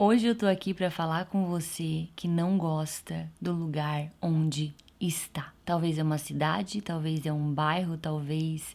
Hoje eu tô aqui para falar com você que não gosta do lugar onde está. Talvez é uma cidade, talvez é um bairro, talvez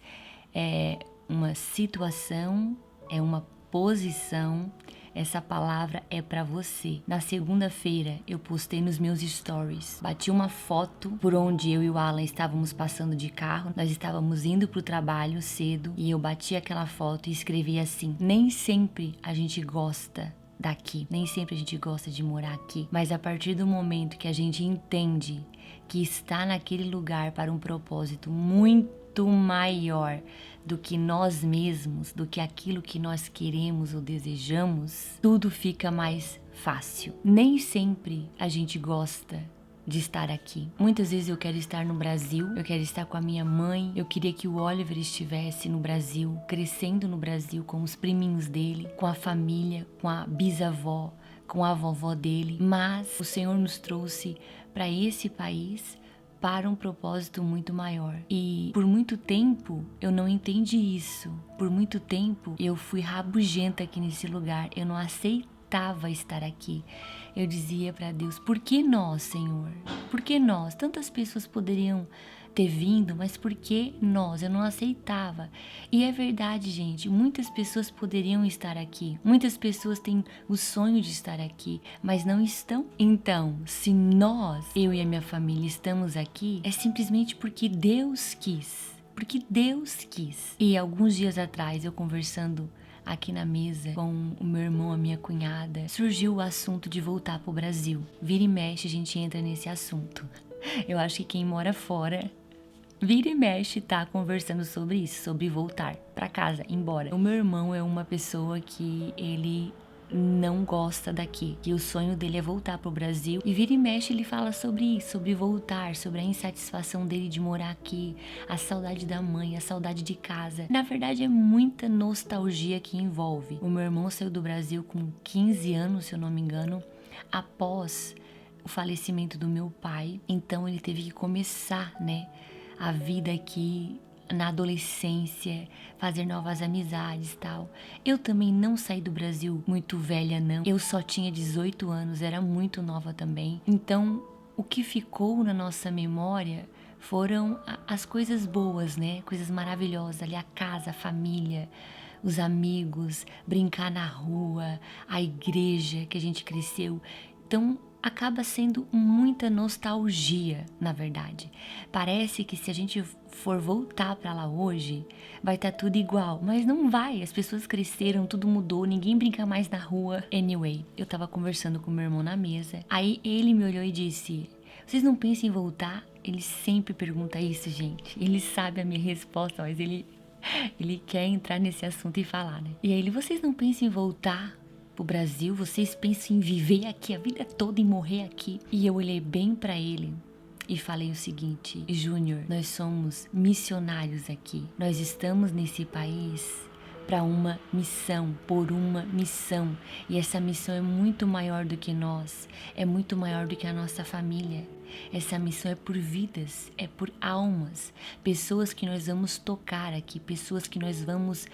é uma situação, é uma posição. Essa palavra é para você. Na segunda-feira eu postei nos meus stories, bati uma foto por onde eu e o Alan estávamos passando de carro. Nós estávamos indo pro trabalho cedo e eu bati aquela foto e escrevi assim: nem sempre a gente gosta daqui, nem sempre a gente gosta de morar aqui, mas a partir do momento que a gente entende que está naquele lugar para um propósito muito maior do que nós mesmos, do que aquilo que nós queremos ou desejamos, tudo fica mais fácil. Nem sempre a gente gosta de estar aqui. Muitas vezes eu quero estar no Brasil, eu quero estar com a minha mãe, eu queria que o Oliver estivesse no Brasil, crescendo no Brasil com os priminhos dele, com a família, com a bisavó, com a vovó dele, mas o Senhor nos trouxe para esse país para um propósito muito maior. E por muito tempo eu não entendi isso. Por muito tempo eu fui rabugenta aqui nesse lugar, eu não aceitava estar aqui. Eu dizia para Deus: por que nós, Senhor? Por que nós? Tantas pessoas poderiam ter vindo, mas por que nós? Eu não aceitava. E é verdade, gente, muitas pessoas poderiam estar aqui. Muitas pessoas têm o sonho de estar aqui, mas não estão. Então, se nós, eu e a minha família, estamos aqui, é simplesmente porque Deus quis. Porque Deus quis. E alguns dias atrás, eu conversando aqui na mesa com o meu irmão, a minha cunhada, surgiu o assunto de voltar pro Brasil. Vira e mexe, a gente entra nesse assunto. Eu acho que quem mora fora, vira e mexe, tá conversando sobre isso, sobre voltar pra casa, embora. O meu irmão é uma pessoa que ele não gosta daqui, que o sonho dele é voltar pro Brasil, e vira e mexe ele fala sobre isso, sobre voltar, sobre a insatisfação dele de morar aqui, a saudade da mãe, a saudade de casa. Na verdade é muita nostalgia que envolve. O meu irmão saiu do Brasil com 15 anos, se eu não me engano, após o falecimento do meu pai, então ele teve que começar, a vida aqui na adolescência, fazer novas amizades e tal. Eu também não saí do Brasil muito velha, não. Eu só tinha 18 anos, era muito nova também. Então, o que ficou na nossa memória foram as coisas boas, coisas maravilhosas ali, a casa, a família, os amigos, brincar na rua, a igreja que a gente cresceu. Então, acaba sendo muita nostalgia, na verdade. Parece que se a gente for voltar para lá hoje, vai estar tudo igual, mas não vai. As pessoas cresceram, tudo mudou, ninguém brinca mais na rua. Anyway, eu tava conversando com meu irmão na mesa, aí ele me olhou e disse: vocês não pensam em voltar? Ele sempre pergunta isso, gente. Ele sabe a minha resposta, mas ele quer entrar nesse assunto e falar, E aí vocês não pensam em voltar pro Brasil? Vocês pensam em viver aqui a vida toda e morrer aqui? E eu olhei bem para ele e falei o seguinte: Júnior, nós somos missionários aqui. Nós estamos nesse país para uma missão, por uma missão. E essa missão é muito maior do que nós, é muito maior do que a nossa família. Essa missão é por vidas, é por almas, pessoas que nós vamos tocar aqui, pessoas que nós vamos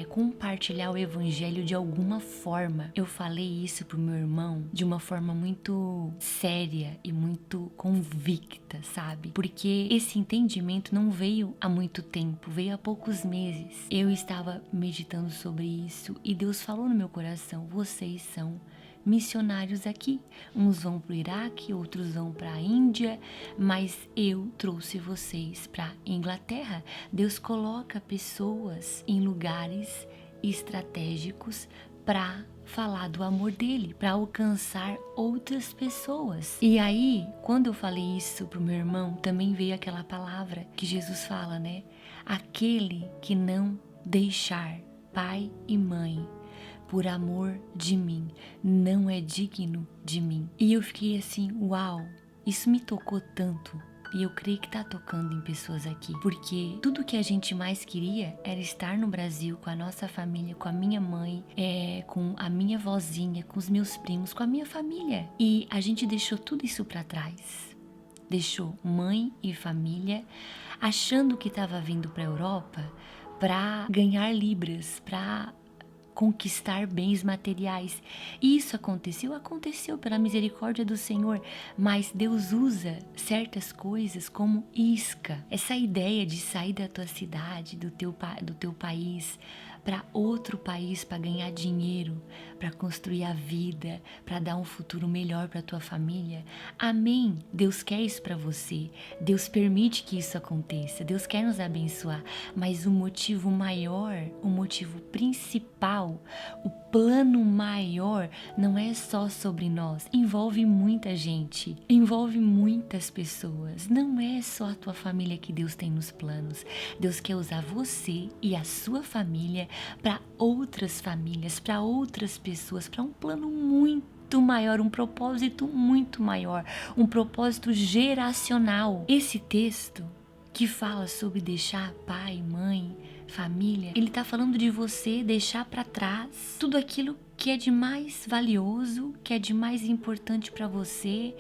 compartilhar o evangelho de alguma forma. Eu falei isso pro meu irmão de uma forma muito séria e muito convicta, sabe? Porque esse entendimento não veio há muito tempo, veio há poucos meses. Eu estava meditando sobre isso e Deus falou no meu coração: vocês são missionários aqui. Uns vão para o Iraque, outros vão para a Índia, mas eu trouxe vocês para Inglaterra. Deus coloca pessoas em lugares estratégicos para falar do amor dele, para alcançar outras pessoas. E aí, quando eu falei isso pro meu irmão, também veio aquela palavra que Jesus fala, aquele que não deixar pai e mãe por amor de mim, não é digno de mim. E eu fiquei assim: uau, isso me tocou tanto. E eu creio que tá tocando em pessoas aqui. Porque tudo que a gente mais queria era estar no Brasil com a nossa família, com a minha mãe, com a minha vozinha, com os meus primos, com a minha família. E a gente deixou tudo isso pra trás. Deixou mãe e família, achando que estava vindo pra Europa pra ganhar libras, pra conquistar bens materiais. Isso aconteceu pela misericórdia do Senhor, mas Deus usa certas coisas como isca. Essa ideia de sair da tua cidade, do teu país, para outro país, para ganhar dinheiro, para construir a vida, para dar um futuro melhor para tua família. Amém. Deus quer isso para você. Deus permite que isso aconteça. Deus quer nos abençoar. Mas o motivo maior, o motivo principal, o plano maior não é só sobre nós. Envolve muita gente. Envolve muitas pessoas. Não é só a tua família que Deus tem nos planos. Deus quer usar você e a sua família para outras famílias, para outras pessoas, para um plano muito maior, um propósito muito maior, um propósito geracional. Esse texto que fala sobre deixar pai, mãe, família, ele está falando de você deixar para trás tudo aquilo que é de mais valioso, que é de mais importante para você,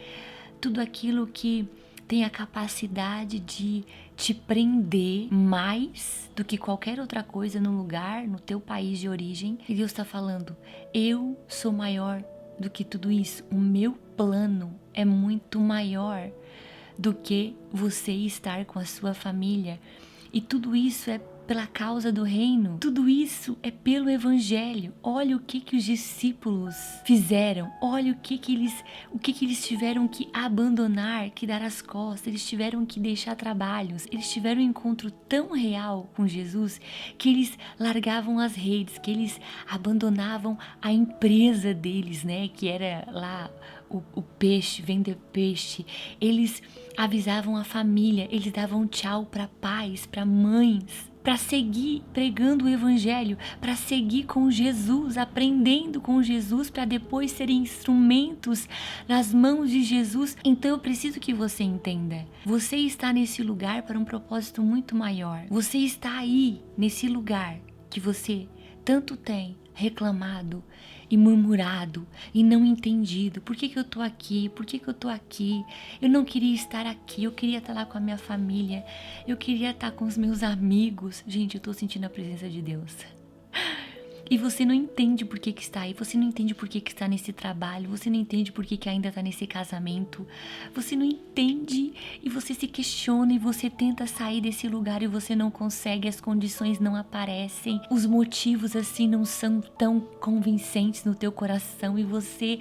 tudo aquilo que tem a capacidade de te prender mais do que qualquer outra coisa no lugar, no teu país de origem. E Deus está falando, eu sou maior do que tudo isso. O meu plano é muito maior do que você estar com a sua família. E tudo isso é pela causa do reino. Tudo isso é pelo evangelho. Olha o que os discípulos fizeram. Olha o que eles tiveram que abandonar, que dar as costas. Eles tiveram que deixar trabalhos. Eles tiveram um encontro tão real com Jesus que eles largavam as redes, que eles abandonavam a empresa deles, né? Que era lá o peixe, vender peixe. Eles avisavam a família, eles davam tchau para pais, para mães, para seguir pregando o evangelho, para seguir com Jesus, aprendendo com Jesus, para depois serem instrumentos nas mãos de Jesus. Então eu preciso que você entenda, você está nesse lugar para um propósito muito maior. Você está aí nesse lugar que você tanto tem reclamado e murmurado e não entendido. Por que eu tô aqui? Por que eu tô aqui? Eu não queria estar aqui, eu queria estar lá com a minha família, eu queria estar com os meus amigos. Gente, eu tô sentindo a presença de Deus. E você não entende por que está aí, você não entende por que está nesse trabalho, você não entende por que ainda está nesse casamento, você não entende e você se questiona e você tenta sair desse lugar e você não consegue, as condições não aparecem, os motivos assim não são tão convincentes no teu coração e você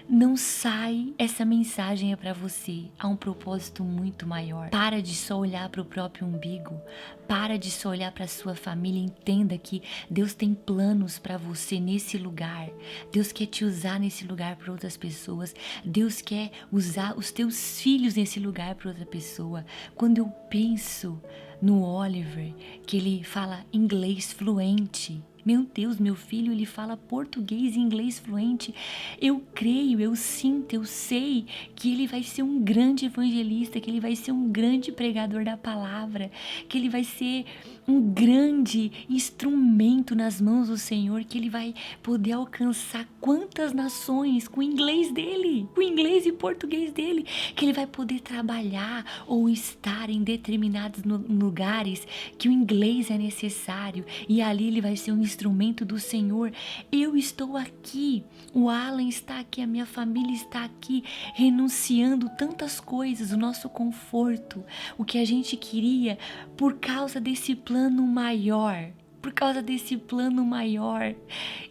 não sai. Essa mensagem é para você, há um propósito muito maior. Para de só olhar para o próprio umbigo, para de só olhar para a sua família, entenda que Deus tem planos para você nesse lugar. Deus quer te usar nesse lugar para outras pessoas. Deus quer usar os teus filhos nesse lugar para outra pessoa. Quando eu penso no Oliver, que ele fala inglês fluente, meu Deus, meu filho, ele fala português e inglês fluente. Eu creio, eu sinto, eu sei que ele vai ser um grande evangelista, que ele vai ser um grande pregador da palavra, que ele vai ser um grande instrumento nas mãos do Senhor, que ele vai poder alcançar quantas nações com o inglês dele, com o inglês e português dele, que ele vai poder trabalhar ou estar em determinados lugares que o inglês é necessário e ali ele vai ser um instrumento do Senhor. Eu estou aqui, o Alan está aqui, a minha família está aqui, renunciando tantas coisas, o nosso conforto, o que a gente queria, por causa desse plano maior, por causa desse plano maior.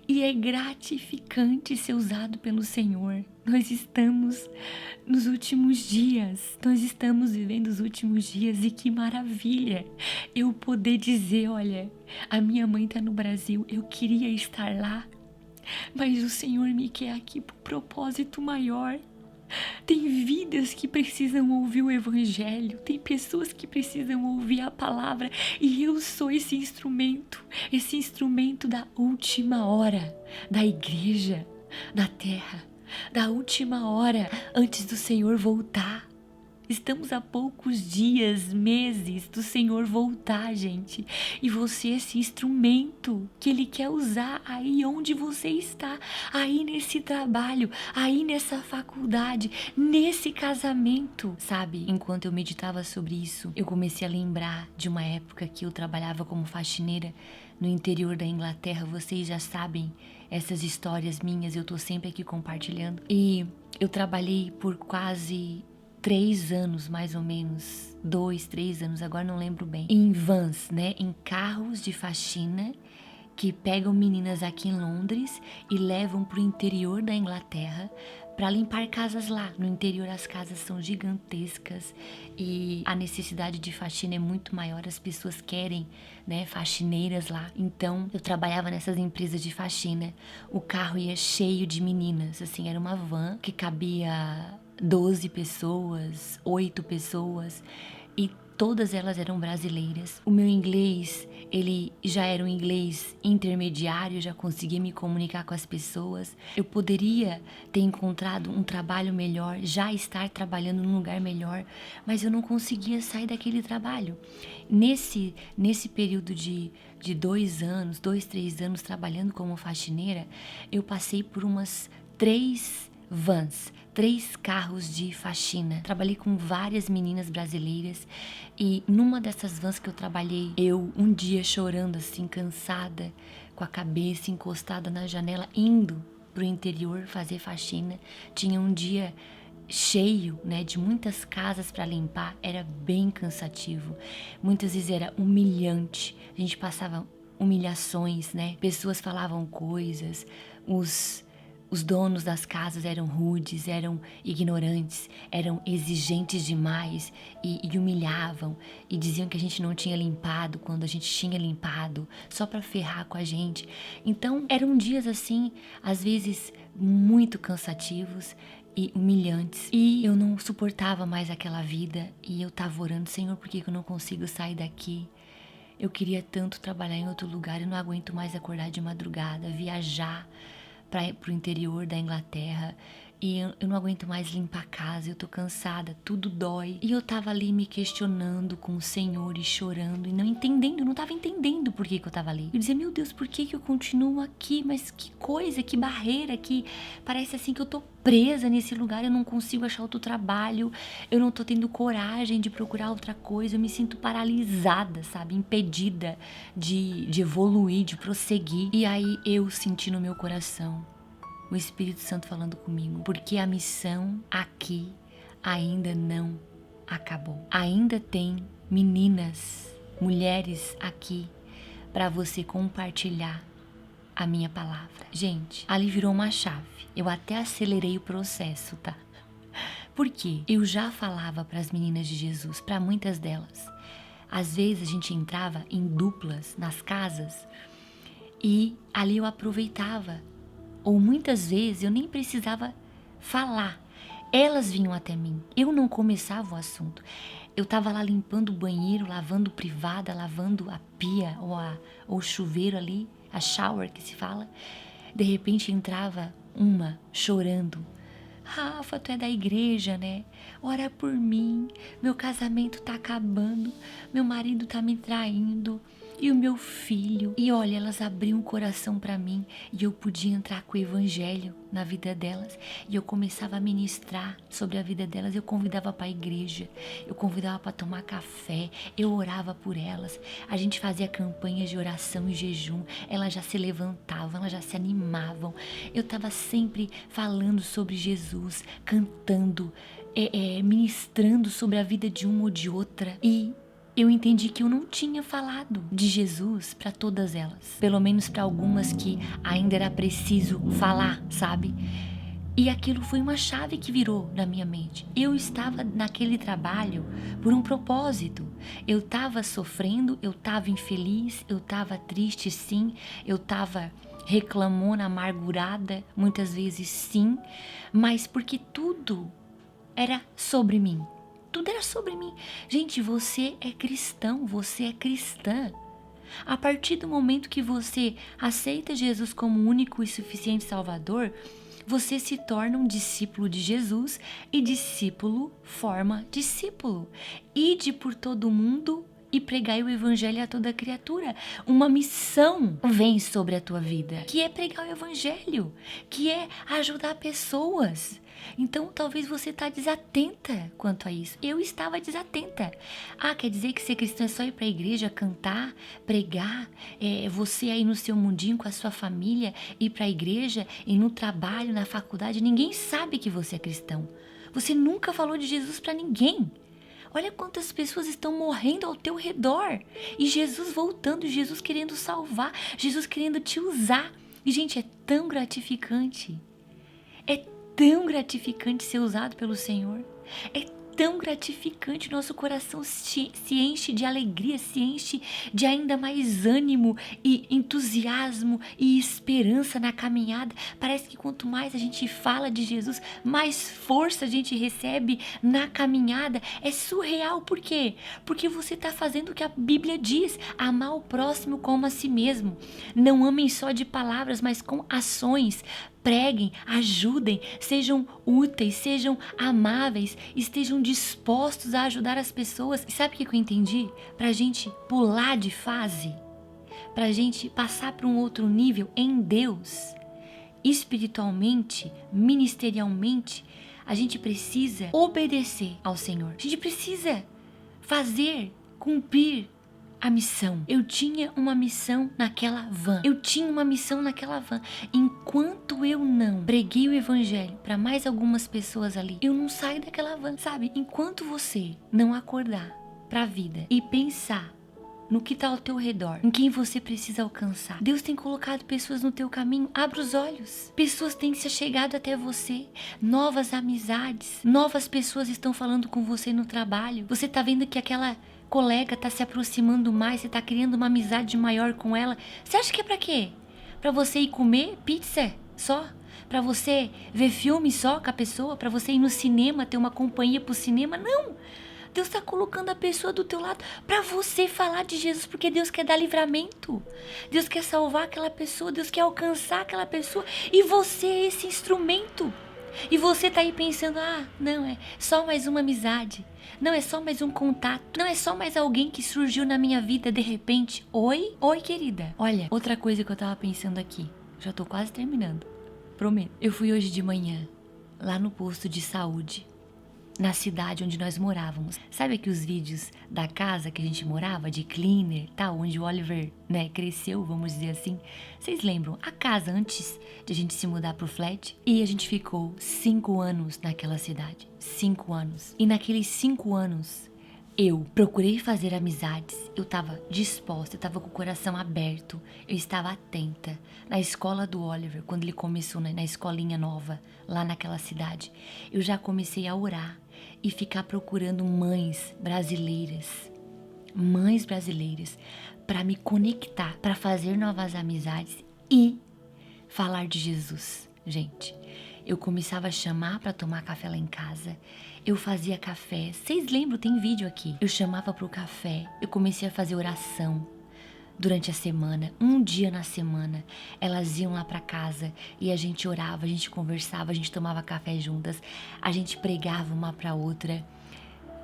E é gratificante ser usado pelo Senhor. Nós estamos nos últimos dias, nós estamos vivendo os últimos dias e que maravilha eu poder dizer, olha, a minha mãe está no Brasil, eu queria estar lá, mas o Senhor me quer aqui por propósito maior. Tem vidas que precisam ouvir o evangelho, tem pessoas que precisam ouvir a palavra e eu sou esse instrumento da última hora da igreja, da terra, da última hora antes do Senhor voltar. Estamos a poucos dias, meses do Senhor voltar, gente. E você é esse instrumento que Ele quer usar aí onde você está. Aí nesse trabalho, aí nessa faculdade, nesse casamento. Sabe, enquanto eu meditava sobre isso, eu comecei a lembrar de uma época que eu trabalhava como faxineira no interior da Inglaterra. Vocês já sabem essas histórias minhas, eu tô sempre aqui compartilhando. E eu trabalhei por quase 3 anos, mais ou menos, 2, 3 anos, agora não lembro bem, em vans, né, em carros de faxina que pegam meninas aqui em Londres e levam pro interior da Inglaterra para limpar casas lá. No interior as casas são gigantescas e a necessidade de faxina é muito maior, as pessoas querem, né, faxineiras lá. Então eu trabalhava nessas empresas de faxina, o carro ia cheio de meninas, assim, era uma van que cabia 12 pessoas, 8 pessoas, e todas elas eram brasileiras. O meu inglês, ele já era um inglês intermediário, já conseguia me comunicar com as pessoas. Eu poderia ter encontrado um trabalho melhor, já estar trabalhando num lugar melhor, mas eu não conseguia sair daquele trabalho. Nesse período de 2 anos, 2, 3 anos trabalhando como faxineira, eu passei por umas 3 vans, 3 carros de faxina. Trabalhei com várias meninas brasileiras e numa dessas vans que eu trabalhei, eu um dia chorando assim, cansada, com a cabeça encostada na janela, indo pro interior fazer faxina. Tinha um dia cheio, né, de muitas casas para limpar, era bem cansativo. Muitas vezes era humilhante. A gente passava humilhações, né? Pessoas falavam coisas, os donos das casas eram rudes, eram ignorantes, eram exigentes demais e humilhavam e diziam que a gente não tinha limpado quando a gente tinha limpado, só para ferrar com a gente. Então eram dias assim, às vezes muito cansativos e humilhantes, e eu não suportava mais aquela vida e eu tava orando: Senhor, por que eu não consigo sair daqui? Eu queria tanto trabalhar em outro lugar, eu não aguento mais acordar de madrugada, viajar pro interior da Inglaterra, e eu não aguento mais limpar a casa, eu tô cansada, tudo dói. E eu tava ali me questionando com o Senhor e chorando e não entendendo, não tava entendendo por que eu tava ali. Eu dizia: meu Deus, por que eu continuo aqui? Mas que coisa, que barreira, que parece assim que eu tô presa nesse lugar, eu não consigo achar outro trabalho, eu não tô tendo coragem de procurar outra coisa, eu me sinto paralisada, sabe, impedida de evoluir, de prosseguir. E aí eu senti no meu coração o Espírito Santo falando comigo: porque a missão aqui ainda não acabou. Ainda tem meninas, mulheres aqui para você compartilhar a minha palavra. Gente, ali virou uma chave. Eu até acelerei o processo, tá? Porque eu já falava para as meninas de Jesus, para muitas delas. Às vezes a gente entrava em duplas nas casas e ali eu aproveitava. Ou muitas vezes eu nem precisava falar. Elas vinham até mim. Eu não começava o assunto. Eu estava lá limpando o banheiro, lavando privada, lavando a pia ou o chuveiro ali, a shower que se fala. De repente entrava uma chorando: Rafa, tu é da igreja, né? Ora por mim, meu casamento tá acabando, meu marido tá me traindo, e o meu filho. E olha, elas abriam o coração para mim e eu podia entrar com o evangelho na vida delas. E eu começava a ministrar sobre a vida delas. Eu convidava para a igreja, eu convidava para tomar café, eu orava por elas. A gente fazia campanhas de oração e jejum. Elas já se levantavam, elas já se animavam. Eu estava sempre falando sobre Jesus, cantando, ministrando sobre a vida de uma ou de outra. E eu entendi que eu não tinha falado de Jesus para todas elas. Pelo menos para algumas que ainda era preciso falar, sabe? E aquilo foi uma chave que virou na minha mente. Eu estava naquele trabalho por um propósito. Eu estava sofrendo, eu estava infeliz, eu estava triste, sim. Eu estava reclamona, amargurada, muitas vezes sim. Mas porque tudo era sobre mim. Tudo era sobre mim. Gente, você é cristão, você é cristã. A partir do momento que você aceita Jesus como único e suficiente Salvador, Você se torna um discípulo de Jesus e discípulo forma discípulo. Ide por todo mundo e pregai o evangelho a toda criatura. Uma missão vem sobre a tua vida, que é pregar o evangelho, que é ajudar pessoas. Então talvez você está desatenta quanto a isso. Eu estava desatenta. Quer dizer que ser cristão é só ir para a igreja, cantar, pregar, você aí no seu mundinho com a sua família, ir para a igreja e no trabalho, na faculdade, ninguém sabe que você é cristão. Você nunca falou de Jesus para ninguém. Olha quantas pessoas estão morrendo ao teu redor. E Jesus voltando, Jesus querendo salvar, Jesus querendo te usar. E, gente, é tão gratificante. É tão gratificante ser usado pelo Senhor. É tão gratificante, nosso coração se enche de alegria, se enche de ainda mais ânimo e entusiasmo e esperança na caminhada. Parece que quanto mais a gente fala de Jesus, mais força a gente recebe na caminhada. É surreal, por quê? Porque você está fazendo o que a Bíblia diz, amar o próximo como a si mesmo. Não amem só de palavras, mas com ações. Preguem, ajudem, sejam úteis, sejam amáveis, estejam dispostos a ajudar as pessoas. E sabe o que eu entendi? Pra gente pular de fase, pra gente passar para um outro nível em Deus, espiritualmente, ministerialmente, a gente precisa obedecer ao Senhor. A gente precisa fazer, cumprir a missão. Eu tinha uma missão naquela van. Enquanto eu não preguei o evangelho para mais algumas pessoas ali, eu não saio daquela van, sabe? Enquanto você não acordar para a vida e pensar no que está ao teu redor, em quem você precisa alcançar, Deus tem colocado pessoas no teu caminho. Abra os olhos. Pessoas têm se chegado até você. Novas amizades. Novas pessoas estão falando com você no trabalho. Você está vendo que aquela colega tá se aproximando mais, você tá criando uma amizade maior com ela. Você acha que é pra quê? Pra você ir comer pizza só? Pra você ver filme só com a pessoa? Pra você ir no cinema, ter uma companhia pro cinema? Não! Deus tá colocando a pessoa do teu lado pra você falar de Jesus, porque Deus quer dar livramento. Deus quer salvar aquela pessoa, Deus quer alcançar aquela pessoa, e você é esse instrumento. E você tá aí pensando, não, é só mais uma amizade. Não é só mais um contato. Não é só mais alguém que surgiu na minha vida de repente. Oi, querida. Olha, outra coisa que eu tava pensando aqui. Já tô quase terminando. Prometo. Eu fui hoje de manhã lá no posto de saúde, na cidade onde nós morávamos. Sabe aqui os vídeos da casa que a gente morava, de cleaner, tal, onde o Oliver, cresceu, vamos dizer assim. Vocês lembram? A casa antes de a gente se mudar pro flat. E a gente ficou 5 anos naquela cidade. 5 anos. E naqueles 5 anos, eu procurei fazer amizades, eu estava disposta, eu estava com o coração aberto, eu estava atenta. Na escola do Oliver, quando ele começou na escolinha nova, lá naquela cidade, eu já comecei a orar e ficar procurando mães brasileiras para me conectar, para fazer novas amizades e falar de Jesus. Gente, eu começava a chamar para tomar café lá em casa. Eu fazia café. Vocês lembram? Tem vídeo aqui. Eu chamava pro café. Eu comecei a fazer oração durante a semana. Um dia na semana, elas iam lá para casa e a gente orava, a gente conversava, a gente tomava café juntas, a gente pregava uma para outra,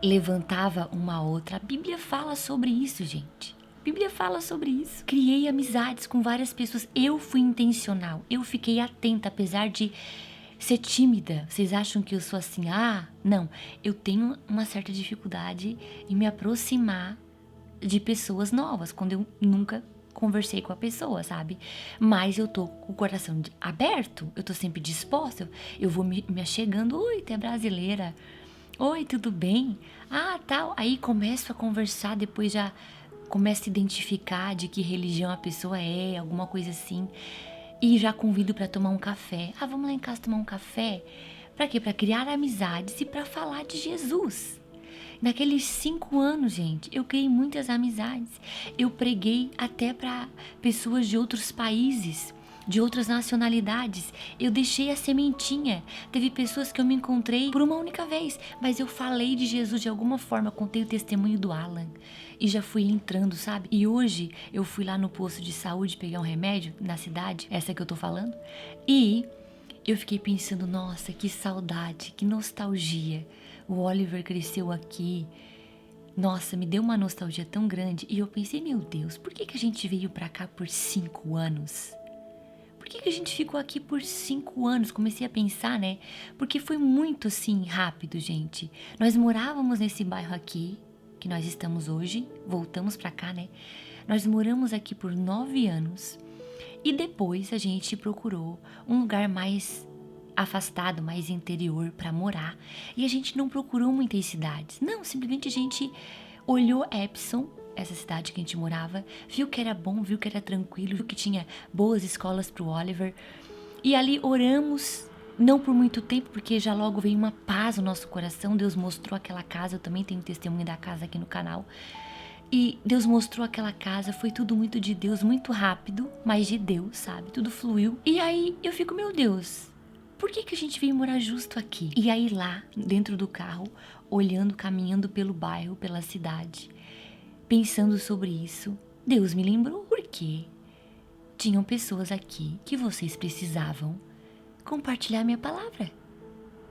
levantava uma a outra. A Bíblia fala sobre isso, gente. A Bíblia fala sobre isso. Criei amizades com várias pessoas. Eu fui intencional. Eu fiquei atenta, apesar de ser tímida. Vocês acham que eu sou assim? Não. Eu tenho uma certa dificuldade em me aproximar de pessoas novas, quando eu nunca conversei com a pessoa, sabe? Mas eu tô com o coração aberto, eu tô sempre disposta, eu vou me achegando. Oi, tu é brasileira? Oi, tudo bem? Tal. Aí começo a conversar, depois já começo a identificar de que religião a pessoa é, alguma coisa assim. E já convido para tomar um café. Vamos lá em casa tomar um café? Para quê? Para criar amizades e para falar de Jesus. Naqueles 5 anos, gente, eu criei muitas amizades. Eu preguei até para pessoas de outros países, de outras nacionalidades. Eu deixei a sementinha. Teve pessoas que eu me encontrei por uma única vez, mas eu falei de Jesus de alguma forma, contei o testemunho do Alan e já fui entrando, sabe? E hoje eu fui lá no posto de saúde pegar um remédio na cidade, essa que eu tô falando, e eu fiquei pensando, nossa, que saudade, que nostalgia. O Oliver cresceu aqui. Nossa, me deu uma nostalgia tão grande. E eu pensei, meu Deus, por que a gente veio pra cá por 5 anos? Por que a gente ficou aqui por 5 anos? Comecei a pensar, né? Porque foi muito assim, rápido, gente. Nós morávamos nesse bairro aqui, que nós estamos hoje. Voltamos pra cá, né? Nós moramos aqui por 9 anos. E depois a gente procurou um lugar mais afastado, mais interior para morar. E a gente não procurou muitas cidades. Não, simplesmente a gente olhou Epsom, essa cidade que a gente morava, viu que era bom, viu que era tranquilo, viu que tinha boas escolas para o Oliver. E ali oramos, não por muito tempo, porque já logo veio uma paz no nosso coração. Deus mostrou aquela casa, eu também tenho testemunho da casa aqui no canal. E Deus mostrou aquela casa, foi tudo muito de Deus, muito rápido, mas de Deus, sabe? Tudo fluiu. E aí eu fico, meu Deus, por que a gente veio morar justo aqui? E aí lá, dentro do carro, olhando, caminhando pelo bairro, pela cidade, pensando sobre isso, Deus me lembrou. Porque tinham pessoas aqui que vocês precisavam compartilhar minha palavra.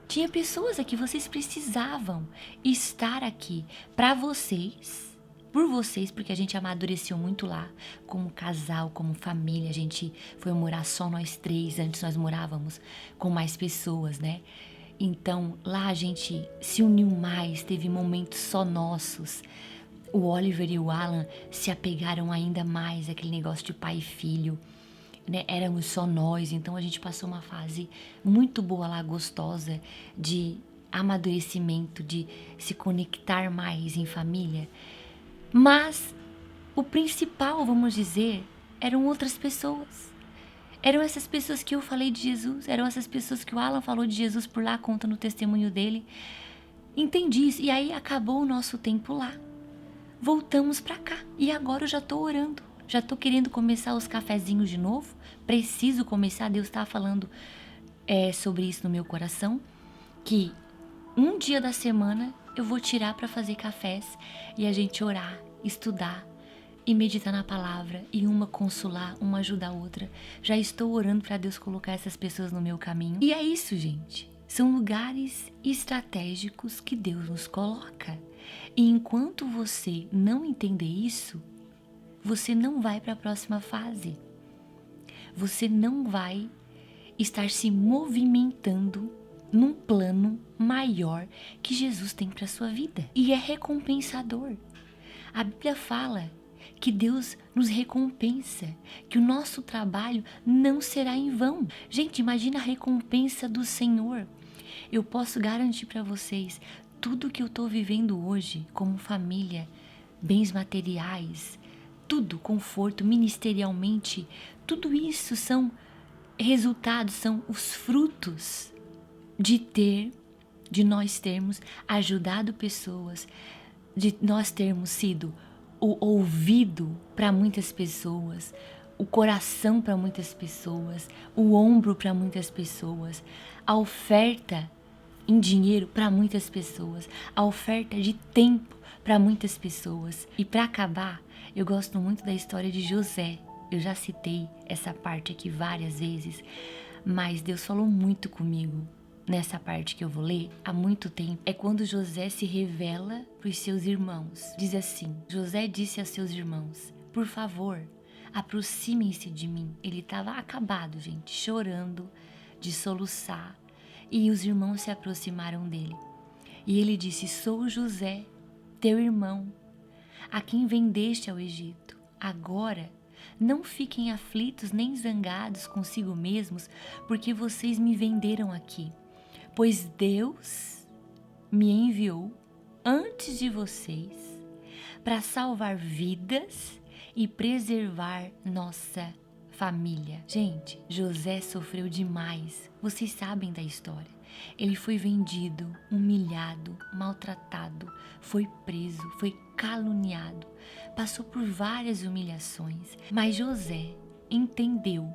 Tinha pessoas aqui, vocês precisavam estar aqui para vocês, por vocês, porque a gente amadureceu muito lá, como casal, como família. A gente foi morar só nós 3, antes nós morávamos com mais pessoas, né? Então lá a gente se uniu mais, teve momentos só nossos. O Oliver e o Alan se apegaram ainda mais àquele negócio de pai e filho, né? Éramos só nós, então a gente passou uma fase muito boa lá, gostosa, de amadurecimento, de se conectar mais em família. Mas o principal, vamos dizer, eram outras pessoas. Eram essas pessoas que eu falei de Jesus, eram essas pessoas que o Alan falou de Jesus por lá, contando o testemunho dele. Entendi isso, e aí acabou o nosso tempo lá. Voltamos pra cá, e agora eu já tô orando, já tô querendo começar os cafezinhos de novo. Preciso começar, Deus tá falando sobre isso no meu coração, que um dia da semana eu vou tirar para fazer cafés e a gente orar, estudar e meditar na palavra, e uma consolar, uma ajudar a outra. Já estou orando para Deus colocar essas pessoas no meu caminho. E é isso, gente. São lugares estratégicos que Deus nos coloca. E enquanto você não entender isso, você não vai para a próxima fase. Você não vai estar se movimentando num plano maior que Jesus tem para sua vida. E é recompensador. A Bíblia fala que Deus nos recompensa, que o nosso trabalho não será em vão. Gente, imagina a recompensa do Senhor. Eu posso garantir para vocês, tudo que eu estou vivendo hoje, como família, bens materiais, tudo, conforto, ministerialmente, tudo isso são resultados, são os frutos de nós termos ajudado pessoas, de nós termos sido o ouvido para muitas pessoas, o coração para muitas pessoas, o ombro para muitas pessoas, a oferta em dinheiro para muitas pessoas, a oferta de tempo para muitas pessoas. E para acabar, eu gosto muito da história de José. Eu já citei essa parte aqui várias vezes, mas Deus falou muito comigo nessa parte que eu vou ler há muito tempo. É quando José se revela para os seus irmãos. Diz assim: José disse a seus irmãos: por favor, aproximem-se de mim. Ele estava acabado, gente, chorando, de soluçar. E os irmãos se aproximaram dele. E ele disse: sou José, teu irmão, a quem vendeste ao Egito. Agora não fiquem aflitos nem zangados consigo mesmos, porque vocês me venderam aqui. Pois Deus me enviou antes de vocês para salvar vidas e preservar nossa família. Gente, José sofreu demais. Vocês sabem da história. Ele foi vendido, humilhado, maltratado, foi preso, foi caluniado, passou por várias humilhações. Mas José entendeu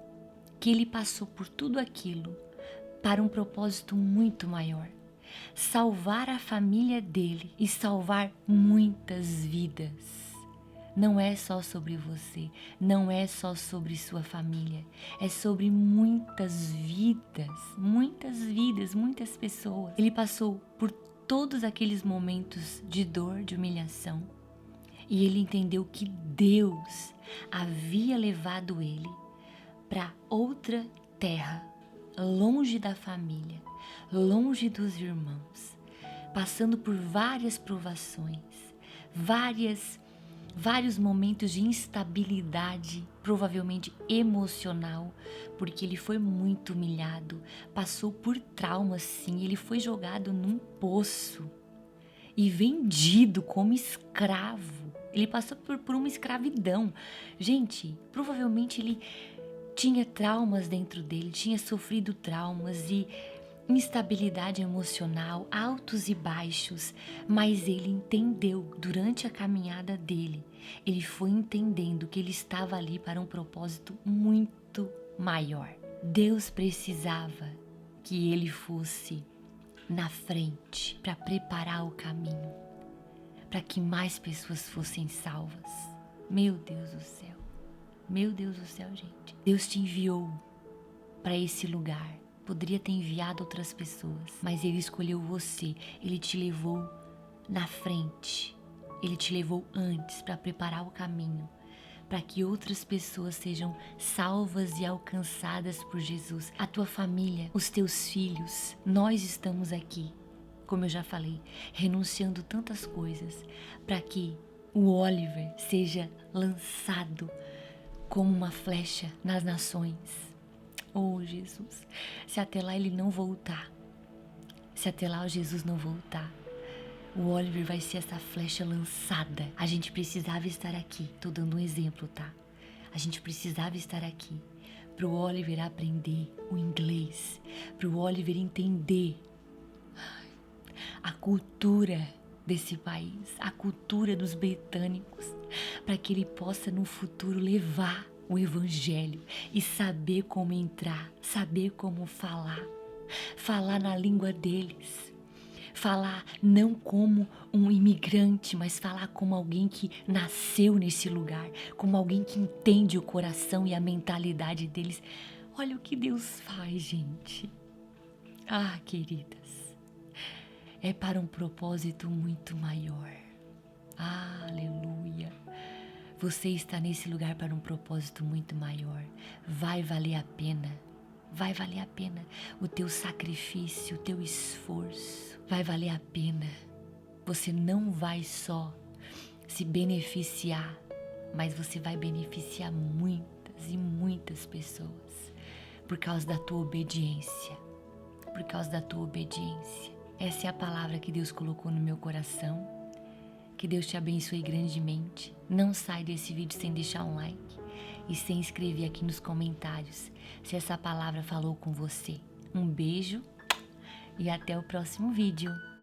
que ele passou por tudo aquilo para um propósito muito maior: salvar a família dele e salvar muitas vidas. não é só sobre você, não é só sobre sua família, é sobre muitas vidas, muitas pessoas. Ele passou por todos aqueles momentos de dor, de humilhação, e ele entendeu que Deus havia levado ele para outra terra, longe da família, longe dos irmãos, passando por várias provações, vários momentos de instabilidade, provavelmente emocional, porque ele foi muito humilhado, passou por traumas, sim, ele foi jogado num poço e vendido como escravo. Ele passou por uma escravidão. Gente, provavelmente ele tinha traumas dentro dele, tinha sofrido traumas e instabilidade emocional, altos e baixos, mas ele entendeu durante a caminhada dele, ele foi entendendo que ele estava ali para um propósito muito maior. Deus precisava que ele fosse na frente para preparar o caminho, para que mais pessoas fossem salvas. Meu Deus do céu, meu Deus do céu, gente. Deus te enviou para esse lugar. Poderia ter enviado outras pessoas, mas Ele escolheu você. Ele te levou na frente. Ele te levou antes para preparar o caminho, para que outras pessoas sejam salvas e alcançadas por Jesus. A tua família, os teus filhos, nós estamos aqui, como eu já falei, renunciando tantas coisas para que o Oliver seja lançado como uma flecha nas nações. Oh, Jesus, se até lá ele não voltar, se até lá o Jesus não voltar, o Oliver vai ser essa flecha lançada. A gente precisava estar aqui, tô dando um exemplo, tá? A gente precisava estar aqui pro Oliver aprender o inglês, pro Oliver entender a cultura desse país, a cultura dos britânicos, para que ele possa no futuro levar o evangelho e saber como entrar, saber como falar na língua deles, falar não como um imigrante, mas falar como alguém que nasceu nesse lugar, como alguém que entende o coração e a mentalidade deles. Olha o que Deus faz, gente. Ah, queridas, é para um propósito muito maior. Ah, aleluia. Você está nesse lugar para um propósito muito maior. Vai valer a pena. Vai valer a pena o teu sacrifício, o teu esforço. Vai valer a pena. Você não vai só se beneficiar, mas você vai beneficiar muitas e muitas pessoas por causa da tua obediência. Por causa da tua obediência. Essa é a palavra que Deus colocou no meu coração. Que Deus te abençoe grandemente. Não sai desse vídeo sem deixar um like e sem escrever aqui nos comentários se essa palavra falou com você. Um beijo e até o próximo vídeo.